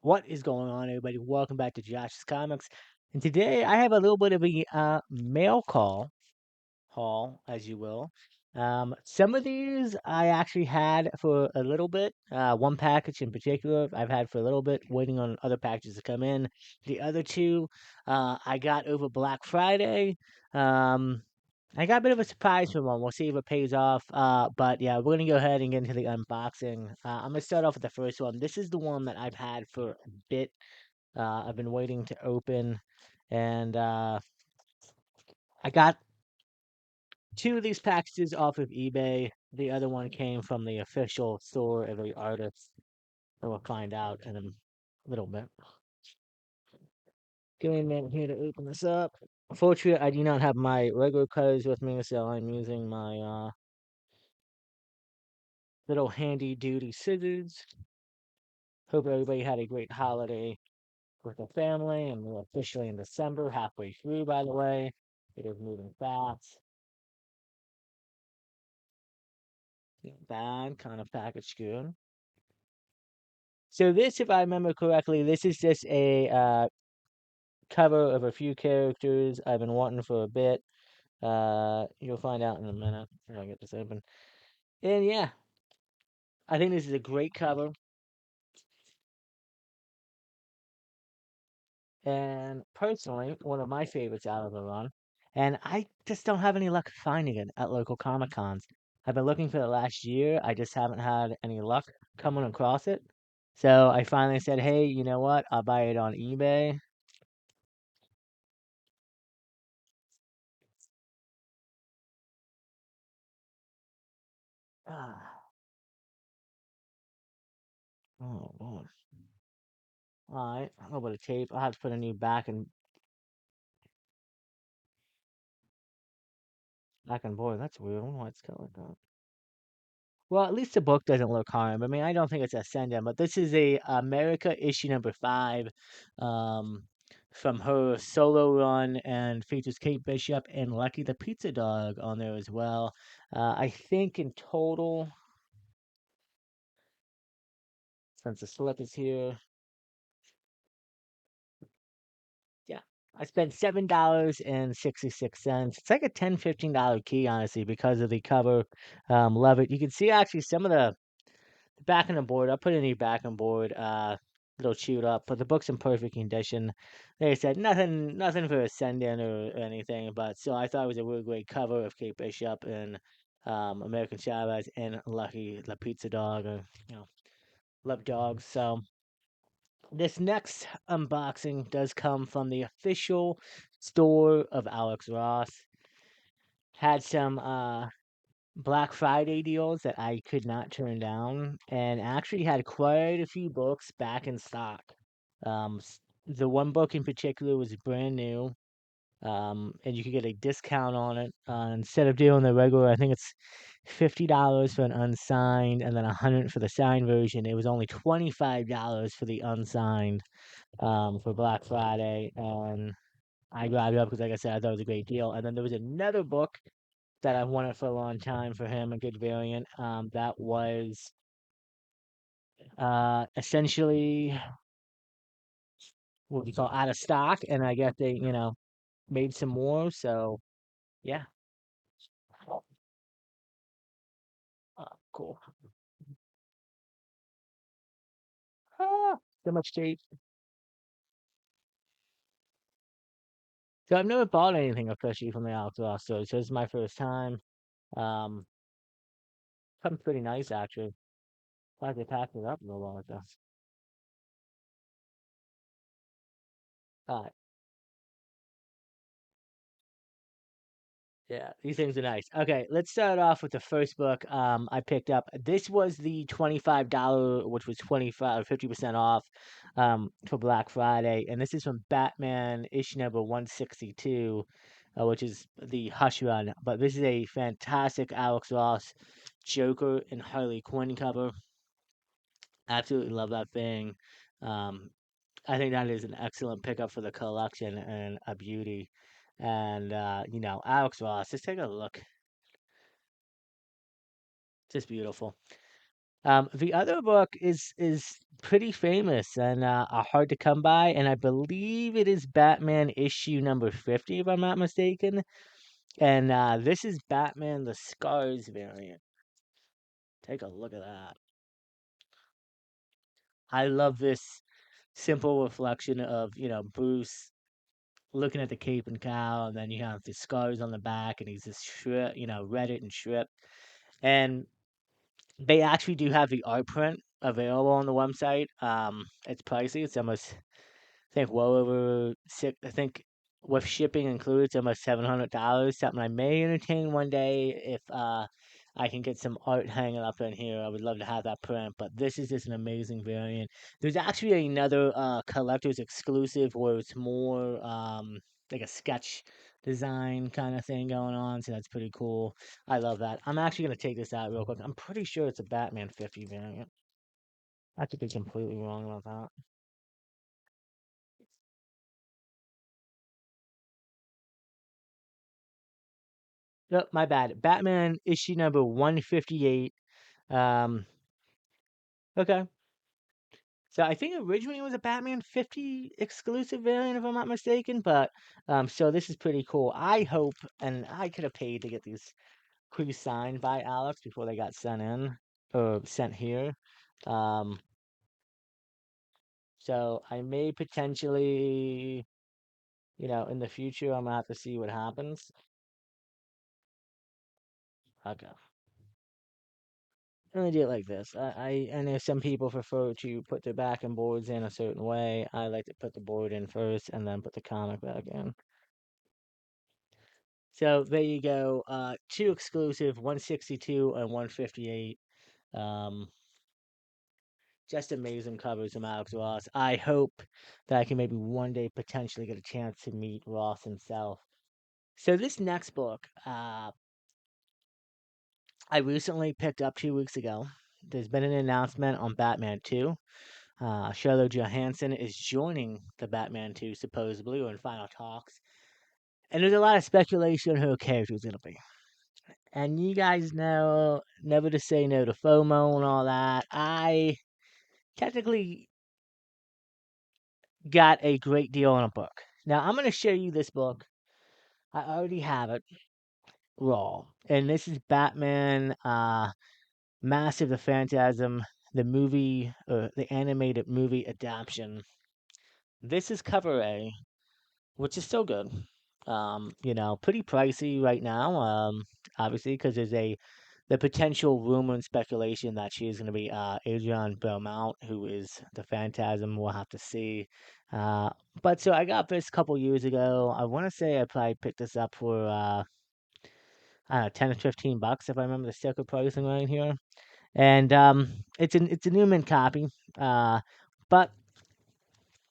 What is going on, everybody? Welcome back to Josh's Comics. And today I have a little bit of a mail call haul, as you will. Some of these I actually had for a little bit. One package in particular I've had for a little bit, waiting on other packages to come in. The other two I got over Black Friday. Um, I got a bit of a surprise from one. We'll see if it pays off. But yeah, we're gonna go ahead and get into the unboxing. I'm gonna start off with the first one. This is the one that I've had for a bit. I've been waiting to open, and I got two of these packages off of eBay. The other one came from the official store of the artist. And we'll find out in a little bit. Give me a minute here to open this up. Unfortunately, I do not have my regular cutters with me, so I'm using my little handy duty scissors. Hope everybody had a great holiday with their family, and we're officially in December, halfway through, by the way. It is moving fast. Not bad, kind of packaged good. So this, if I remember correctly, this is just a cover of a few characters I've been wanting for a bit. You'll find out in a minute when I get this open. And yeah, I think this is a great cover. And personally, one of my favorites out of the run. And I just don't have any luck finding it at local Comic Cons. I've been looking for the last year. I just haven't had any luck coming across it. So I finally said, hey, you know what? I'll buy it on eBay. Ah, oh, Lord. All right, a little bit of tape. I'll have to put a new back and board. That's weird. I wonder why it's got like that. Well, at least the book doesn't look harm. I mean, I don't think it's a send in, but this is a America issue number 5, um, from her solo run, and features Kate Bishop and Lucky the Pizza Dog on there as well. I think in total, since the slip is here, yeah, I spent $7.66. It's like a $10-15 key, honestly, because of the cover. Love it. You can see actually some of the back on the board. I'll put a new back on board. Little chewed up, but the book's in perfect condition. Like I said, nothing for a send in or anything, but still, I thought it was a really great cover of Kate Bishop and American Chavez and Lucky the Pizza Dog. Or, you know, love dogs. So this next unboxing does come from the official store of Alex Ross. Had some Black Friday deals that I could not turn down, and actually had quite a few books back in stock. The one book in particular was brand new, and you could get a discount on it. Instead of doing the regular, I think it's $50 for an unsigned, and then 100 for the signed version. It was only $25 for the unsigned, for Black Friday, and I grabbed it up because, like I said, I thought it was a great deal. And then there was another book that I've wanted for a long time for him, a good variant. That was essentially what we call out of stock, and I guess they, made some more. So yeah, cool. So much tape. So I've never bought anything officially from the outdoor store, so this is my first time. Um, Comes pretty nice actually. Glad they packed it up real well like that. Yeah, these things are nice. Okay, let's start off with the first book I picked up. This was the $25, which was 50% off for Black Friday. And this is from Batman issue number 162, which is the Hush Run. But this is a fantastic Alex Ross Joker and Harley Quinn cover. Absolutely love that thing. Um, I think that is an excellent pickup for the collection and a beauty. And Alex Ross, just take a look. Just beautiful. The other book is pretty famous and hard to come by, and I believe it is Batman issue number 50, if I'm not mistaken. And this is Batman the Scars variant. Take a look at that. I love this simple reflection of, Bruce looking at the cape and cowl, and then you have the scars on the back, and he's just Reddit and stripped. And they actually do have the art print available on the website. It's pricey. It's almost, I think, well over six. I think with shipping included, it's almost $700. Something I may entertain one day if I can get some art hanging up in here. I would love to have that print. But this is just an amazing variant. There's actually another collector's exclusive where it's more like a sketch design kind of thing going on. So that's pretty cool. I love that. I'm actually gonna take this out real quick. I'm pretty sure it's a Batman 50 variant. I could be completely wrong about that. No, my bad. Batman issue number 158. Um, okay. So I think originally it was a Batman 50 exclusive variant, if I'm not mistaken. But so this is pretty cool. I hope, and I could have paid to get these pre-signed by Alex before they got sent in or sent here. Um, so I may potentially, in the future, I'm gonna have to see what happens. Okay. Let me do it like this. I know some people prefer to put their backing boards in a certain way. I like to put the board in first and then put the comic back in. So there you go. Two exclusive, 162 and 158. Um, just amazing covers from Alex Ross. I hope that I can maybe one day potentially get a chance to meet Ross himself. So this next book, I recently picked up 2 weeks ago. There's been an announcement on Batman 2. Charlotte Johansson is joining the Batman 2, supposedly, or in final talks. And there's a lot of speculation on who her character is going to be. And you guys know never to say no to FOMO and all that. I technically got a great deal on a book. Now, I'm going to show you this book. I already have it raw. And this is Batman Massive the Phantasm, the movie, the animated movie adaptation. This is cover A, which is still good. Pretty pricey right now. Obviously, because there's the potential rumor and speculation that she is going to be Adrian Belmont, who is the Phantasm. We'll have to see. Uh, but so I got this a couple years ago. I want to say I probably picked this up for I don't know, 10 or 15 bucks if I remember the sticker pricing right here. And it's a Newman copy. Uh, but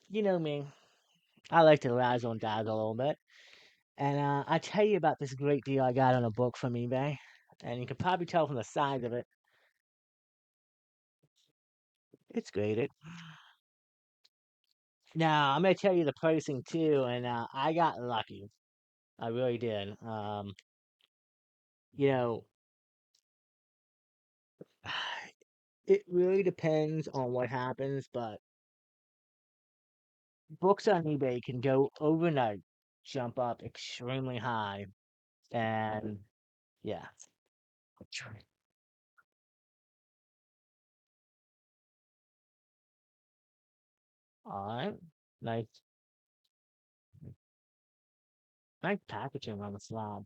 you know me, I like to razzle and dazzle a little bit. And I tell you about this great deal I got on a book from eBay, and you can probably tell from the size of it, it's graded. Now I'm gonna tell you the pricing too, and I got lucky. I really did. You know, it really depends on what happens, but books on eBay can go overnight, jump up extremely high, and yeah. All right, nice, nice packaging on the slab.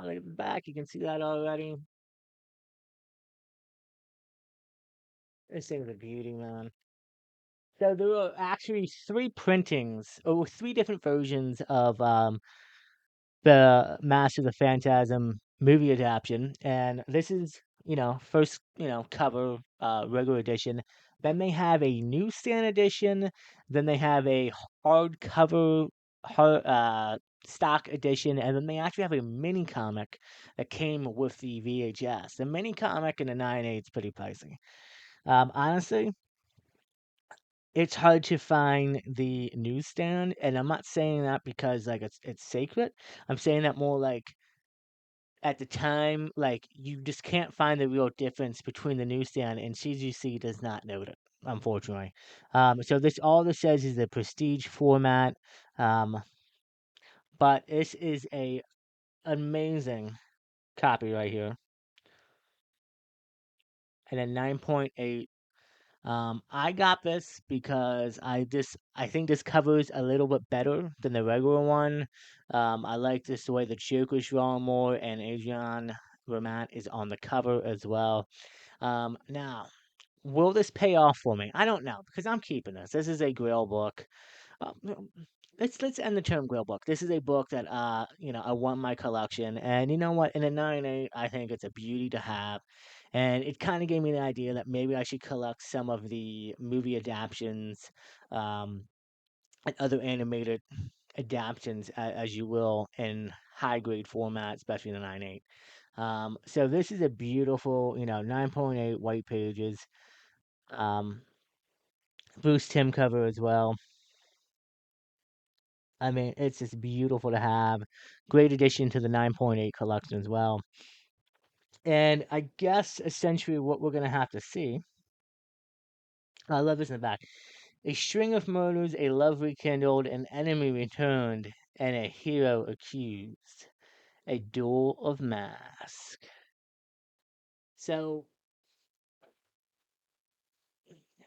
Look at the back, you can see that already. This thing's a beauty, man. So there were actually three printings, or three different versions of the Master of the Phantasm movie adaptation, and this is first cover regular edition. Then they have a newsstand edition. Then they have a hardcover hard stock edition, and then they actually have a mini comic that came with the VHS. The mini comic in the 9.8 is pretty pricey. Honestly, it's hard to find the newsstand, and I'm not saying that because like it's sacred. I'm saying that more like at the time, like you just can't find the real difference between the newsstand, and CGC does not note it, unfortunately. So this all this says is the prestige format. Um, but this is a amazing copy right here, and a 9.8. I got this because I think this cover is a little bit better than the regular one. I like this the way the Joker's drawn more, and Adrian Ramat is on the cover as well. Now, will this pay off for me? I don't know because I'm keeping this. This is a Grail book. No, let's end the term Grail book. This is a book that I want in my collection, and you know what? In a 9.8, I think it's a beauty to have, and it kind of gave me the idea that maybe I should collect some of the movie adaptions, um, and other animated adaptions, as you will, in high grade format, especially the 9.8. So this is a beautiful, 9.8 white pages. Um, Bruce Tim cover as well. I mean, it's just beautiful to have. Great addition to the 9.8 collection as well. And I guess essentially what we're going to have to see. I love this in the back. A string of murders, a love rekindled, an enemy returned, and a hero accused. A duel of masks. So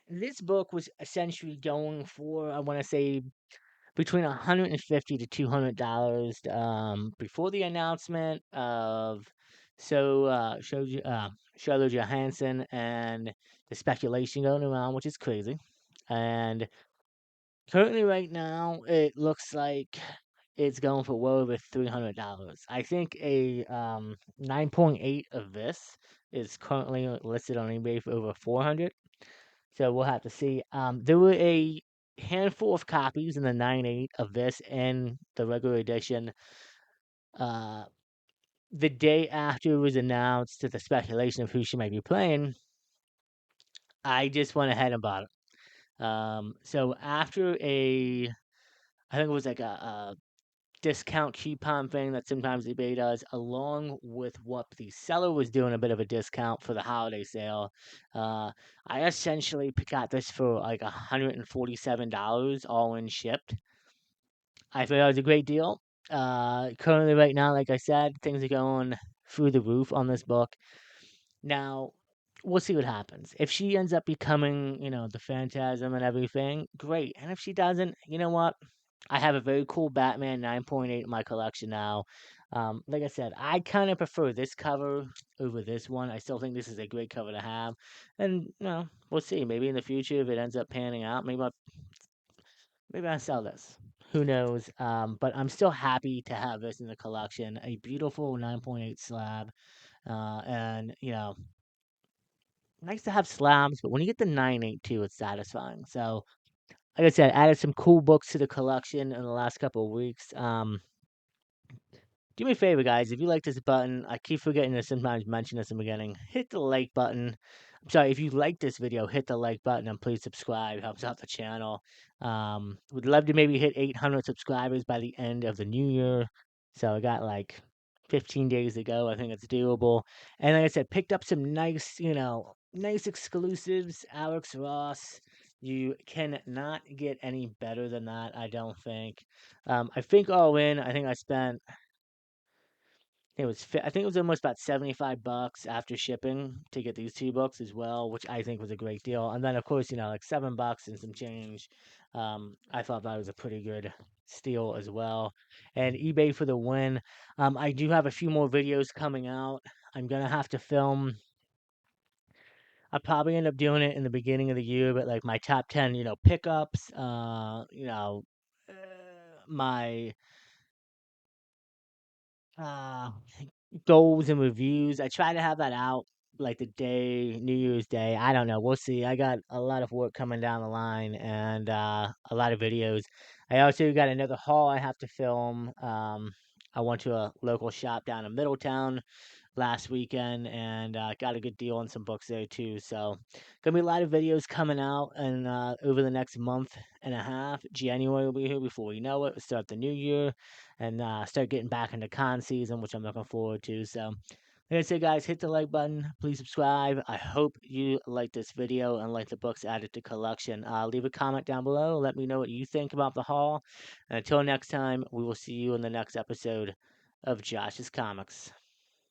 this book was essentially going for, I want to say, between 150 to $200 before the announcement of Charlotte Johansson, and the speculation going around, which is crazy. And currently, right now, it looks like it's going for well over $300. I think a 9.8 of this is currently listed on eBay for over 400. So we'll have to see. There were a handful of copies in the 9.8 of this and the regular edition. Uh, the day after it was announced, to the speculation of who she might be playing, I just went ahead and bought it. So after I think it was like a discount coupon thing that sometimes eBay does, along with what the seller was doing a bit of a discount for the holiday sale. I essentially got this for like $147 all in shipped. I thought that was a great deal. Currently, right now, like I said, things are going through the roof on this book. Now, we'll see what happens. If she ends up becoming, the Phantasm and everything, great. And if she doesn't, you know what? I have a very cool Batman 9.8 in my collection now. Like I said, I kind of prefer this cover over this one. I still think this is a great cover to have. And, we'll see. Maybe in the future, if it ends up panning out, maybe I'll sell this. Who knows? But I'm still happy to have this in the collection. A beautiful 9.8 slab. And, nice to have slabs, but when you get the 9.8 too, it's satisfying. So, like I said, added some cool books to the collection in the last couple of weeks. Do me a favor, guys. If you like this button, I keep forgetting to sometimes mention this in the beginning. Hit the like button. I'm sorry, if you like this video, hit the like button and please subscribe. It helps out the channel. Would love to maybe hit 800 subscribers by the end of the new year. So I got like 15 days to go. I think it's doable. And like I said, picked up some nice, nice exclusives. Alex Ross. You cannot get any better than that, I don't think. I think all in, I think I spent I think it was almost about $75 after shipping to get these two books as well, which I think was a great deal. And then of course, like $7 and some change. I thought that was a pretty good steal as well. And eBay for the win. I do have a few more videos coming out. I'm gonna have to film. I'll probably end up doing it in the beginning of the year, but like my top 10, pickups, uh, my uh goals and reviews. I try to have that out like the day, New Year's Day. I don't know. We'll see. I got a lot of work coming down the line and a lot of videos. I also got another haul I have to film. I went to a local shop down in Middletown last weekend and got a good deal on some books there too. So, gonna be a lot of videos coming out and over the next month and a half. January will be here before we know it. We'll start the new year and start getting back into con season, which I'm looking forward to. So, like I said, guys, hit the like button. Please subscribe. I hope you like this video and like the books added to collection. Leave a comment down below. Let me know what you think about the haul. And until next time, we will see you in the next episode of Josh's Comics.